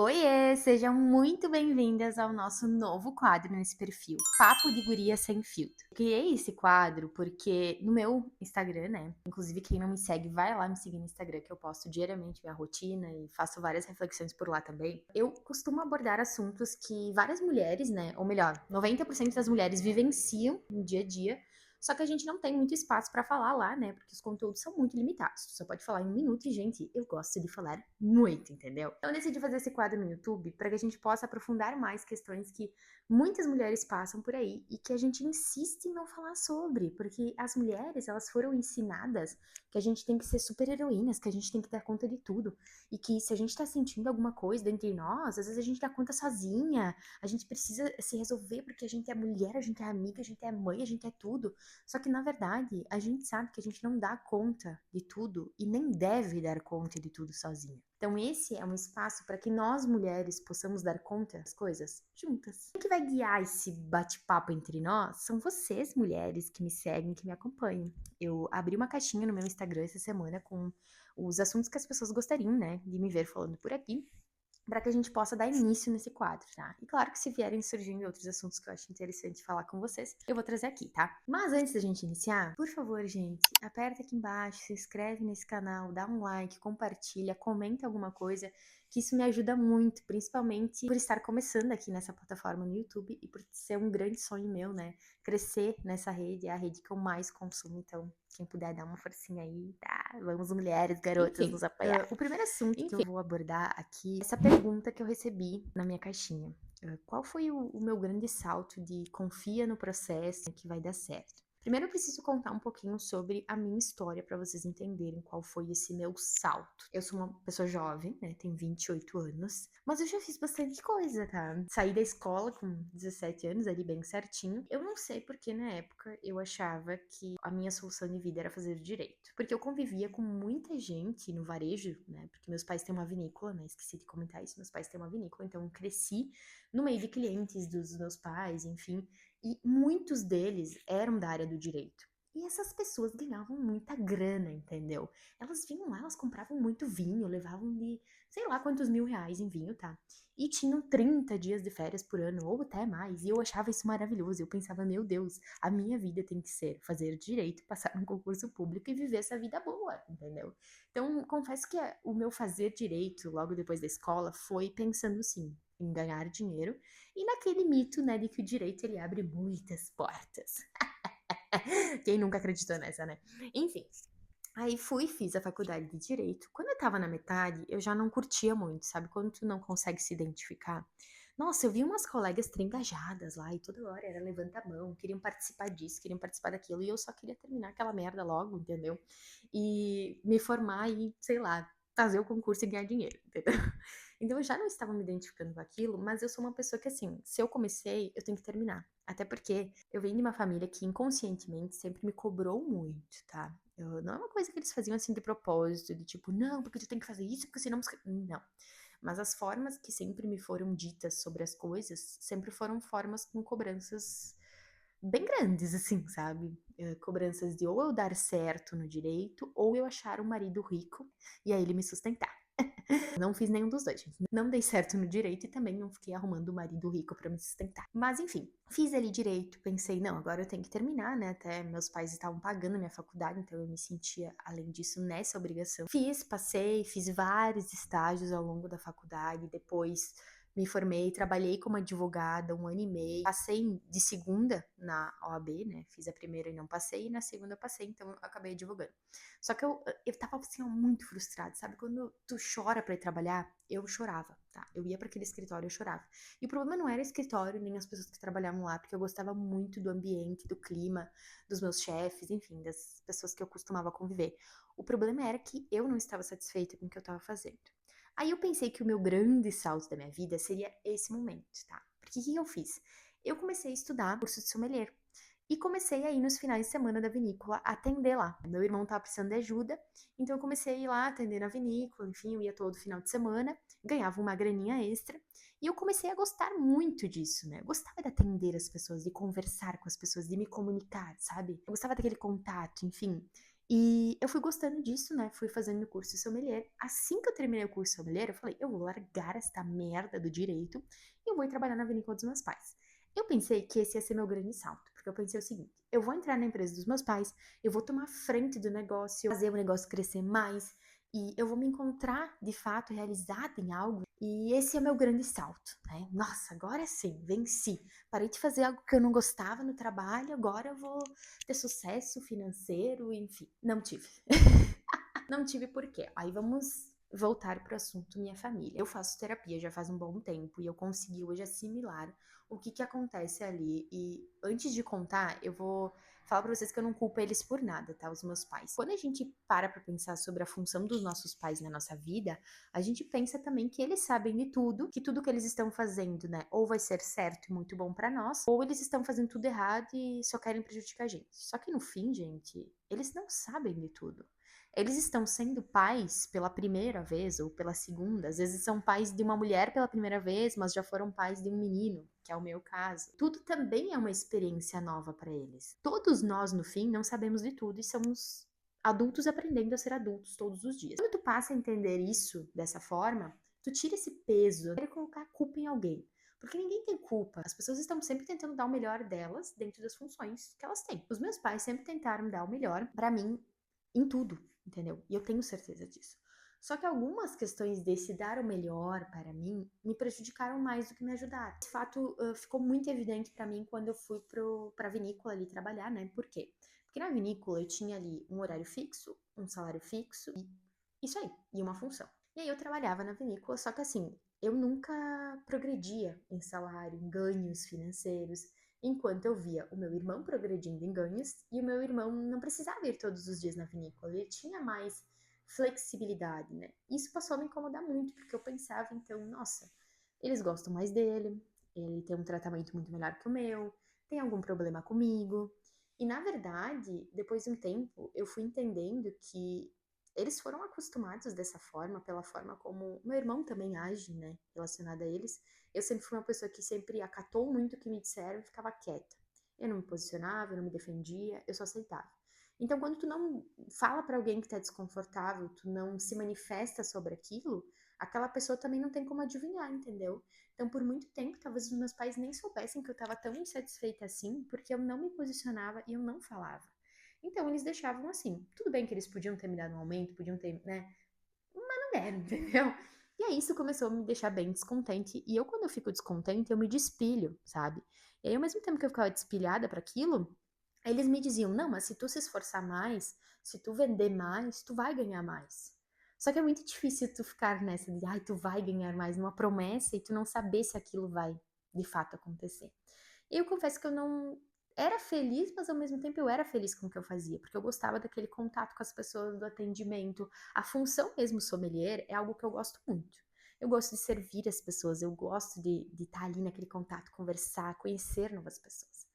Oiê, sejam muito bem-vindas ao nosso novo quadro nesse perfil, Papo de Guria Sem Filtro. Eu criei esse quadro porque no meu Instagram, né? Inclusive, quem não me segue, vai lá me seguir no Instagram, que eu posto diariamente minha rotina e faço várias reflexões por lá também. Eu costumo abordar assuntos que várias mulheres, né? Ou melhor, 90% das mulheres vivenciam no dia a dia. Só que a gente não tem muito espaço pra falar lá, né? Porque os conteúdos são muito limitados. Tu só pode falar em um minuto e, gente, eu gosto de falar muito, entendeu? Então eu decidi fazer esse quadro no YouTube para que a gente possa aprofundar mais questões que muitas mulheres passam por aí e que a gente insiste em não falar sobre, porque as mulheres, elas foram ensinadas que a gente tem que ser super heroínas, que a gente tem que dar conta de tudo e que se a gente tá sentindo alguma coisa dentro de nós, às vezes a gente dá conta sozinha, a gente precisa se resolver porque a gente é mulher, a gente é amiga, a gente é mãe, a gente é tudo. Só que, na verdade, a gente sabe que a gente não dá conta de tudo e nem deve dar conta de tudo sozinha. Então, esse é um espaço para que nós mulheres possamos dar conta das coisas juntas. Quem que vai guiar esse bate-papo entre nós são vocês, mulheres, que me seguem, que me acompanham. Eu abri uma caixinha no meu Instagram essa semana com os assuntos que as pessoas gostariam, né, de me ver falando por aqui, para que a gente possa dar início nesse quadro, tá? E claro que se vierem surgindo outros assuntos que eu acho interessante falar com vocês, eu vou trazer aqui, tá? Mas antes da gente iniciar, por favor, gente, aperta aqui embaixo, se inscreve nesse canal, dá um like, compartilha, comenta alguma coisa, que isso me ajuda muito, principalmente por estar começando aqui nessa plataforma no YouTube e por ser um grande sonho meu, né? Crescer nessa rede, é a rede que eu mais consumo, então quem puder dar uma forcinha aí, tá? Vamos, mulheres, garotas, Enfim, nos apoiar. O primeiro assunto que eu vou abordar aqui é essa pergunta que eu recebi na minha caixinha. Qual foi o meu grande salto de confia no processo que vai dar certo? Primeiro eu preciso contar um pouquinho sobre a minha história para vocês entenderem qual foi esse meu salto. Eu sou uma pessoa jovem, né? Tenho 28 anos, mas eu já fiz bastante coisa, tá? Saí da escola com 17 anos, ali bem certinho. Eu não sei porque na época eu achava que a minha solução de vida era fazer direito. Porque eu convivia com muita gente no varejo, né? Porque meus pais têm uma vinícola, né? Esqueci de comentar isso. Meus pais têm uma vinícola, então eu cresci no meio de clientes dos meus pais, enfim. E muitos deles eram da área do direito. E essas pessoas ganhavam muita grana, entendeu? Elas vinham lá, elas compravam muito vinho, levavam de sei lá quantos mil reais em vinho, tá? E tinham 30 dias de férias por ano, ou até mais. E eu achava isso maravilhoso. Eu pensava, meu Deus, a minha vida tem que ser fazer direito, passar num concurso público e viver essa vida boa, entendeu? Então, confesso que o meu fazer direito logo depois da escola foi pensando sim em ganhar dinheiro e naquele mito, né, de que o direito ele abre muitas portas. Quem nunca acreditou nessa, né? Enfim, aí fui, fiz a faculdade de Direito. Quando eu tava na metade, eu já não curtia muito, sabe? Quando tu não consegue se identificar. Nossa, eu vi umas colegas engajadas lá e toda hora era levanta a mão, queriam participar disso, queriam participar daquilo, e eu só queria terminar aquela merda logo, entendeu? E me formar e, sei lá, fazer o concurso e ganhar dinheiro, entendeu? Então eu já não estava me identificando com aquilo, mas eu sou uma pessoa que, assim, se eu comecei, eu tenho que terminar. Até porque eu venho de uma família que inconscientemente sempre me cobrou muito, tá? Não é uma coisa que eles faziam assim de propósito, de tipo, não, porque tu tem que fazer isso, porque senão. Não. Mas as formas que sempre me foram ditas sobre as coisas sempre foram formas com cobranças bem grandes, assim, sabe? Cobranças de ou eu dar certo no direito, ou eu achar um marido rico e aí ele me sustentar. Não fiz nenhum dos dois, gente. Não dei certo no direito e também não fiquei arrumando um marido rico pra me sustentar. Mas enfim, fiz ali direito, pensei, não, agora eu tenho que terminar, né? Até meus pais estavam pagando a minha faculdade, então eu me sentia, além disso, nessa obrigação. Fiz, passei, fiz vários estágios ao longo da faculdade, depois me formei, trabalhei como advogada 1 ano e meio, passei de segunda na OAB, né? Fiz a primeira e não passei, e na segunda eu passei, então eu acabei advogando. Só que eu tava, assim, ó, muito frustrada, sabe? Quando tu chora pra ir trabalhar, eu chorava, tá? Eu ia pra aquele escritório, eu chorava. E o problema não era o escritório, nem as pessoas que trabalhavam lá, porque eu gostava muito do ambiente, do clima, dos meus chefes, enfim, das pessoas que eu costumava conviver. O problema era que eu não estava satisfeita com o que eu tava fazendo. Aí eu pensei que o meu grande salto da minha vida seria esse momento, tá? Porque o que eu fiz? Eu comecei a estudar curso de sommelier. E comecei a ir nos finais de semana da vinícola atender lá. Meu irmão tava precisando de ajuda, então eu comecei a ir lá atender na vinícola, enfim, eu ia todo final de semana, ganhava uma graninha extra, e eu comecei a gostar muito disso, né? Eu gostava de atender as pessoas, de conversar com as pessoas, de me comunicar, sabe? Eu gostava daquele contato, enfim. E eu fui gostando disso, né? Fui fazendo o curso de sommelier. Assim que eu terminei o curso de sommelier, eu falei, eu vou largar esta merda do direito e eu vou ir trabalhar na vinícola dos meus pais. Eu pensei que esse ia ser meu grande salto, porque eu pensei o seguinte, eu vou entrar na empresa dos meus pais, eu vou tomar frente do negócio, fazer o negócio crescer mais, e eu vou me encontrar, de fato, realizada em algo. E esse é meu grande salto, né? Nossa, agora sim, venci. Parei de fazer algo que eu não gostava no trabalho, agora eu vou ter sucesso financeiro, enfim. Não tive. Não tive por quê. Aí vamos voltar para o assunto minha família. Eu faço terapia já faz um bom tempo e eu consegui hoje assimilar o que que acontece ali. E antes de contar, eu vou falar para vocês que eu não culpo eles por nada, tá? Os meus pais. Quando a gente para pensar sobre a função dos nossos pais na nossa vida, a gente pensa também que eles sabem de tudo, que tudo que eles estão fazendo, né, ou vai ser certo e muito bom para nós, ou eles estão fazendo tudo errado e só querem prejudicar a gente. Só que no fim, gente, eles não sabem de tudo. Eles estão sendo pais pela primeira vez ou pela segunda. Às vezes são pais de uma mulher pela primeira vez, mas já foram pais de um menino, que é o meu caso. Tudo também é uma experiência nova para eles. Todos nós, no fim, não sabemos de tudo e somos adultos aprendendo a ser adultos todos os dias. Quando tu passa a entender isso dessa forma, tu tira esse peso de colocar a culpa em alguém. Porque ninguém tem culpa. As pessoas estão sempre tentando dar o melhor delas dentro das funções que elas têm. Os meus pais sempre tentaram dar o melhor para mim em tudo, entendeu? E eu tenho certeza disso. Só que algumas questões desse dar o melhor para mim me prejudicaram mais do que me ajudaram. Esse fato ficou muito evidente para mim quando eu fui para a vinícola ali trabalhar, né? Por quê? Porque na vinícola eu tinha ali um horário fixo, um salário fixo e isso aí, e uma função. E aí eu trabalhava na vinícola, só que assim, eu nunca progredia em salário, em ganhos financeiros, enquanto eu via o meu irmão progredindo em ganhos e o meu irmão não precisava ir todos os dias na vinícola, ele tinha mais flexibilidade, né? Isso passou a me incomodar muito, porque eu pensava então, nossa, eles gostam mais dele, ele tem um tratamento muito melhor que o meu, tem algum problema comigo. E na verdade, depois de um tempo, eu fui entendendo que eles foram acostumados dessa forma, pela forma como meu irmão também age, né, relacionado a eles. Eu sempre fui uma pessoa que sempre acatou muito o que me disseram e ficava quieta. Eu não me posicionava, eu não me defendia, eu só aceitava. Então, quando tu não fala para alguém que tá desconfortável, tu não se manifesta sobre aquilo, aquela pessoa também não tem como adivinhar, entendeu? Então, por muito tempo, talvez os meus pais nem soubessem que eu tava tão insatisfeita assim, porque eu não me posicionava e eu não falava. Então, eles deixavam assim. Tudo bem que eles podiam ter me dado um aumento, podiam ter, né? Mas não deram, entendeu? E aí isso começou a me deixar bem descontente. E eu, quando eu fico descontente, eu me despilho, sabe? E aí, ao mesmo tempo que eu ficava despilhada para aquilo, eles me diziam: não, mas se tu se esforçar mais, se tu vender mais, tu vai ganhar mais. Só que é muito difícil tu ficar nessa de, ai, tu vai ganhar mais, numa promessa e tu não saber se aquilo vai de fato acontecer. Eu confesso que eu não era feliz, mas ao mesmo tempo eu era feliz com o que eu fazia, porque eu gostava daquele contato com as pessoas, do atendimento. A função mesmo sommelier é algo que eu gosto muito. Eu gosto de servir as pessoas, eu gosto de estar ali naquele contato, conversar, conhecer novas pessoas.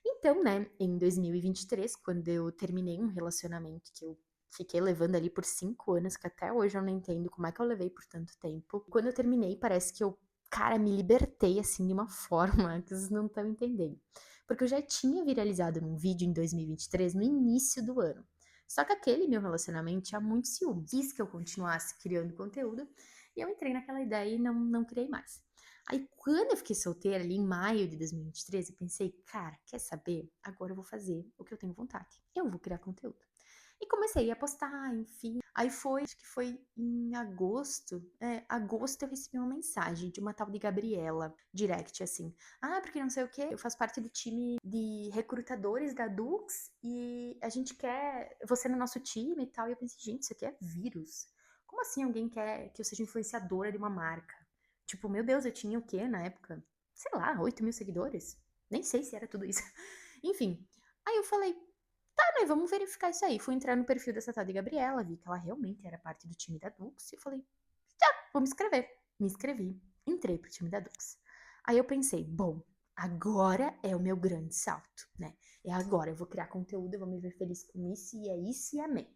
Então, né, em 2023, quando eu terminei um relacionamento que eu fiquei levando ali por 5 anos, que até hoje eu não entendo como é que eu levei por tanto tempo. Quando eu terminei, parece que eu, cara, me libertei assim de uma forma que vocês não estão entendendo. Porque eu já tinha viralizado num vídeo em 2023, no início do ano. Só que aquele meu relacionamento tinha muito ciúme. Quis que eu continuasse criando conteúdo e eu entrei naquela ideia e não criei mais. Aí, quando eu fiquei solteira ali em maio de 2023, eu pensei, cara, quer saber? Agora eu vou fazer o que eu tenho vontade. Eu vou criar conteúdo. E comecei a postar, enfim. Aí foi, acho que foi em agosto. Agosto eu recebi uma mensagem de uma tal de Gabriela, direct, assim. Ah, porque não sei o quê. Eu faço parte do time de recrutadores da Dux e a gente quer você no nosso time e tal. E eu pensei, gente, isso aqui é vírus. Como assim alguém quer que eu seja influenciadora de uma marca? Tipo, meu Deus, eu tinha o quê na época? Sei lá, 8 mil seguidores? Nem sei se era tudo isso. Enfim. Aí eu falei, tá, né, vamos verificar isso aí. Fui entrar no perfil dessa tal de Gabriela, vi que ela realmente era parte do time da Dux. E eu falei, tá, vou me inscrever. Me inscrevi, entrei pro time da Dux. Aí eu pensei, bom, agora é o meu grande salto, né? É agora, eu vou criar conteúdo, eu vou me ver feliz com isso, e é isso, e amém.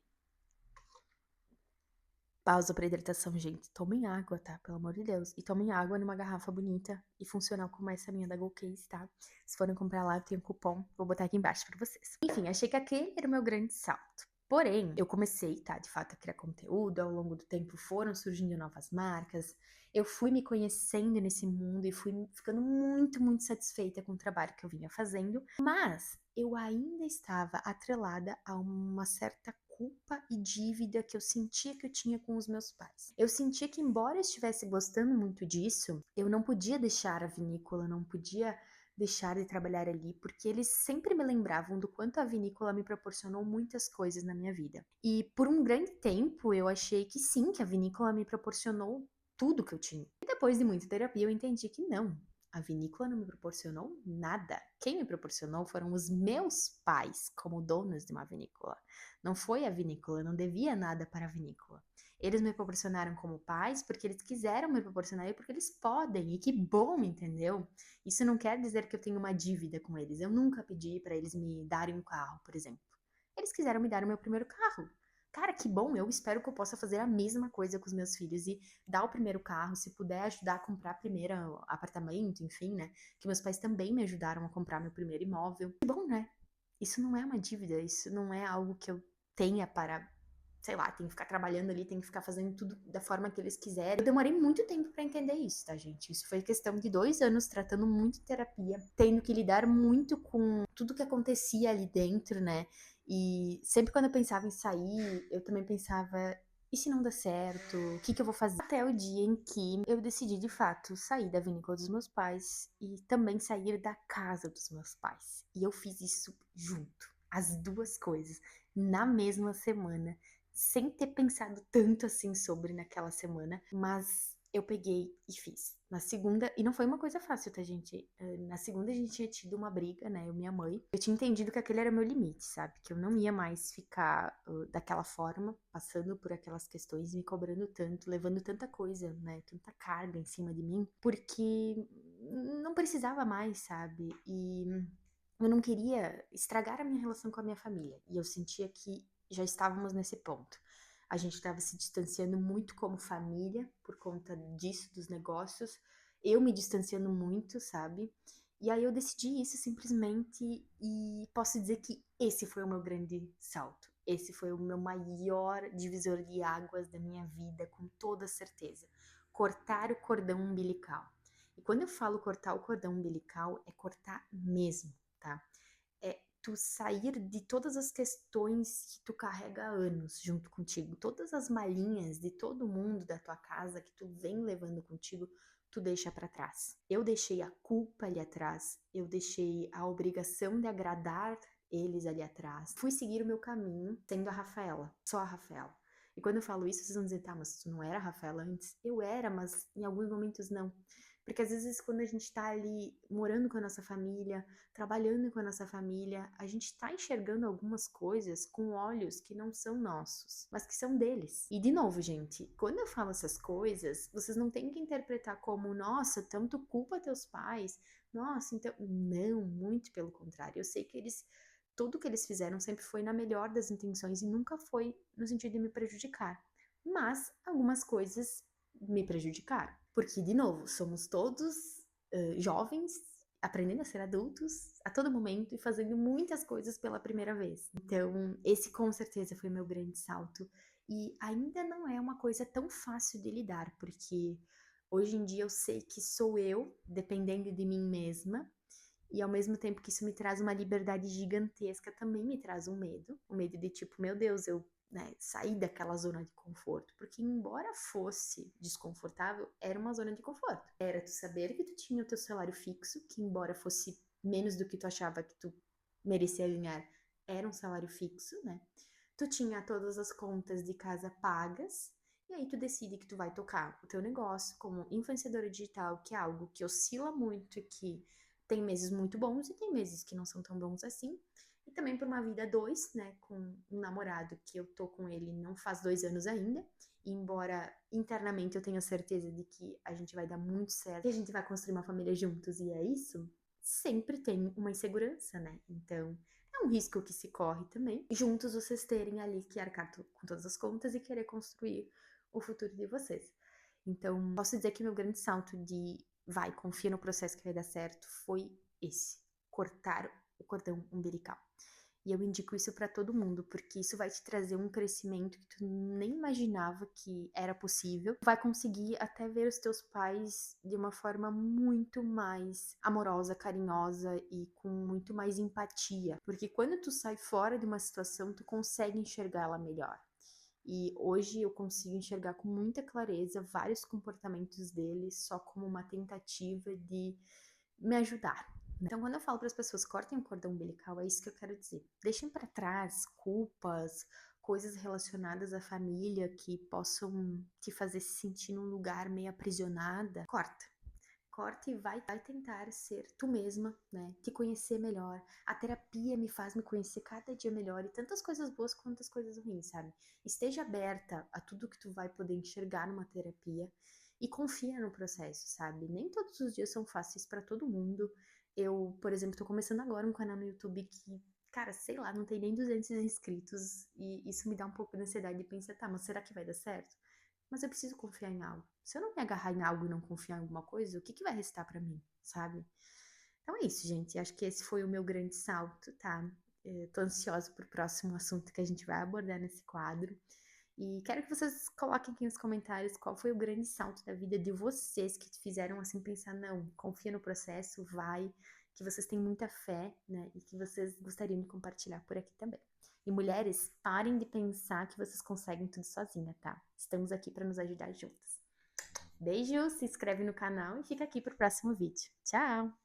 Pausa para hidratação, gente. Tomem água, tá? Pelo amor de Deus. E tomem água numa garrafa bonita e funcional como essa minha da GoCase, tá? Se forem comprar lá, eu tenho cupom. Vou botar aqui embaixo pra vocês. Enfim, achei que aquele era o meu grande salto. Porém, eu comecei, tá, de fato, a criar conteúdo, ao longo do tempo foram surgindo novas marcas, eu fui me conhecendo nesse mundo e fui ficando muito, muito satisfeita com o trabalho que eu vinha fazendo, mas eu ainda estava atrelada a uma certa culpa e dívida que eu sentia que eu tinha com os meus pais. Eu sentia que, embora eu estivesse gostando muito disso, eu não podia deixar a vinícola, não podia deixar de trabalhar ali, porque eles sempre me lembravam do quanto a vinícola me proporcionou muitas coisas na minha vida. E por um grande tempo eu achei que sim, que a vinícola me proporcionou tudo que eu tinha. E depois de muita terapia eu entendi que não. A vinícola não me proporcionou nada. Quem me proporcionou foram os meus pais, como donos de uma vinícola. Não foi a vinícola, eu não devia nada para a vinícola. Eles me proporcionaram como pais porque eles quiseram me proporcionar e porque eles podem. E que bom, entendeu? Isso não quer dizer que eu tenho uma dívida com eles. Eu nunca pedi para eles me darem um carro, por exemplo. Eles quiseram me dar o meu primeiro carro. Cara, que bom! Eu espero que eu possa fazer a mesma coisa com os meus filhos e dar o primeiro carro, se puder ajudar a comprar primeiro apartamento, enfim, né? Que meus pais também me ajudaram a comprar meu primeiro imóvel. Que bom, né? Isso não é uma dívida, isso não é algo que eu tenha para, sei lá, tem que ficar trabalhando ali, tem que ficar fazendo tudo da forma que eles quiserem. Eu demorei muito tempo pra entender isso, tá, gente? Isso foi questão de 2 anos tratando muito terapia, tendo que lidar muito com tudo que acontecia ali dentro, né? E sempre quando eu pensava em sair, eu também pensava, e se não der certo? O que que eu vou fazer? Até o dia em que eu decidi, de fato, sair da vinícola dos meus pais e também sair da casa dos meus pais. E eu fiz isso junto, as duas coisas, na mesma semana, sem ter pensado tanto assim sobre naquela semana, mas eu peguei e fiz. Na segunda, e não foi uma coisa fácil, tá, gente? Na segunda a gente tinha tido uma briga, né? Eu e minha mãe. Eu tinha entendido que aquele era meu limite, sabe? Que eu não ia mais ficar daquela forma, passando por aquelas questões, me cobrando tanto, levando tanta coisa, né? Tanta carga em cima de mim, porque não precisava mais, sabe? E eu não queria estragar a minha relação com a minha família. E eu sentia que já estávamos nesse ponto. A gente estava se distanciando muito como família por conta disso, dos negócios. Eu me distanciando muito, sabe? E aí eu decidi isso simplesmente e posso dizer que esse foi o meu grande salto. Esse foi o meu maior divisor de águas da minha vida, com toda certeza. Cortar o cordão umbilical. E quando eu falo cortar o cordão umbilical, é cortar mesmo, tá? É tu sair de todas as questões que tu carrega há anos junto contigo, todas as malinhas de todo mundo da tua casa que tu vem levando contigo, tu deixa pra trás. Eu deixei a culpa ali atrás, eu deixei a obrigação de agradar eles ali atrás. Fui seguir o meu caminho sendo a Rafaela, só a Rafaela. E quando eu falo isso, vocês vão dizer, tá, mas tu não era a Rafaela antes? Eu era, mas em alguns momentos não. Porque às vezes quando a gente tá ali morando com a nossa família, trabalhando com a nossa família, a gente está enxergando algumas coisas com olhos que não são nossos, mas que são deles. E de novo, gente, quando eu falo essas coisas, vocês não têm que interpretar como, nossa, tanto culpa teus pais, nossa, então. Não, muito pelo contrário. Eu sei que eles. Tudo que eles fizeram sempre foi na melhor das intenções e nunca foi no sentido de me prejudicar. Mas algumas coisas me prejudicaram. Porque, de novo, somos todos jovens aprendendo a ser adultos a todo momento e fazendo muitas coisas pela primeira vez. Então, esse com certeza foi meu grande salto. E ainda não é uma coisa tão fácil de lidar, porque hoje em dia eu sei que sou eu dependendo de mim mesma. E ao mesmo tempo que isso me traz uma liberdade gigantesca, também me traz um medo. O medo de tipo, meu Deus, eu sair daquela zona de conforto. Porque embora fosse desconfortável, era uma zona de conforto. Era tu saber que tu tinha o teu salário fixo, que embora fosse menos do que tu achava que tu merecia ganhar, era um salário fixo, né? Tu tinha todas as contas de casa pagas, e aí tu decide que tu vai tocar o teu negócio como influenciadora digital, que é algo que oscila muito e que tem meses muito bons e tem meses que não são tão bons assim. E também por uma vida a dois, né, com um namorado que eu tô com ele não faz 2 anos ainda. E embora internamente eu tenha certeza de que a gente vai dar muito certo, e a gente vai construir uma família juntos e é isso, sempre tem uma insegurança, né? Então, é um risco que se corre também. Juntos vocês terem ali que arcar com todas as contas e querer construir o futuro de vocês. Então, posso dizer que meu grande salto de vai, confia no processo que vai dar certo foi esse, cortar o cordão umbilical. E eu indico isso para todo mundo, porque isso vai te trazer um crescimento que tu nem imaginava que era possível. Tu vai conseguir até ver os teus pais de uma forma muito mais amorosa, carinhosa e com muito mais empatia. Porque quando tu sai fora de uma situação, tu consegue enxergar ela melhor. E hoje eu consigo enxergar com muita clareza vários comportamentos dele só como uma tentativa de me ajudar. Então, quando eu falo para as pessoas cortem o cordão umbilical, é isso que eu quero dizer. Deixem para trás culpas, coisas relacionadas à família que possam te fazer se sentir num lugar meio aprisionada. Corta. Corta e vai tentar ser tu mesma, né? Te conhecer melhor. A terapia me faz me conhecer cada dia melhor e tantas coisas boas quanto as coisas ruins, sabe? Esteja aberta a tudo que tu vai poder enxergar numa terapia e confia no processo, sabe? Nem todos os dias são fáceis para todo mundo. Eu, por exemplo, tô começando agora um canal no YouTube que, cara, sei lá, não tem nem 200 inscritos e isso me dá um pouco de ansiedade de pensar, tá, mas será que vai dar certo? Mas eu preciso confiar em algo. Se eu não me agarrar em algo e não confiar em alguma coisa, o que vai restar pra mim, sabe? Então é isso, gente. Acho que esse foi o meu grande salto, tá? Tô ansiosa pro próximo assunto que a gente vai abordar nesse quadro. E quero que vocês coloquem aqui nos comentários qual foi o grande salto da vida de vocês que te fizeram assim pensar, não, confia no processo, vai, que vocês têm muita fé, né? E que vocês gostariam de compartilhar por aqui também. E mulheres, parem de pensar que vocês conseguem tudo sozinha, tá? Estamos aqui para nos ajudar juntas. Beijo, se inscreve no canal e fica aqui pro próximo vídeo. Tchau!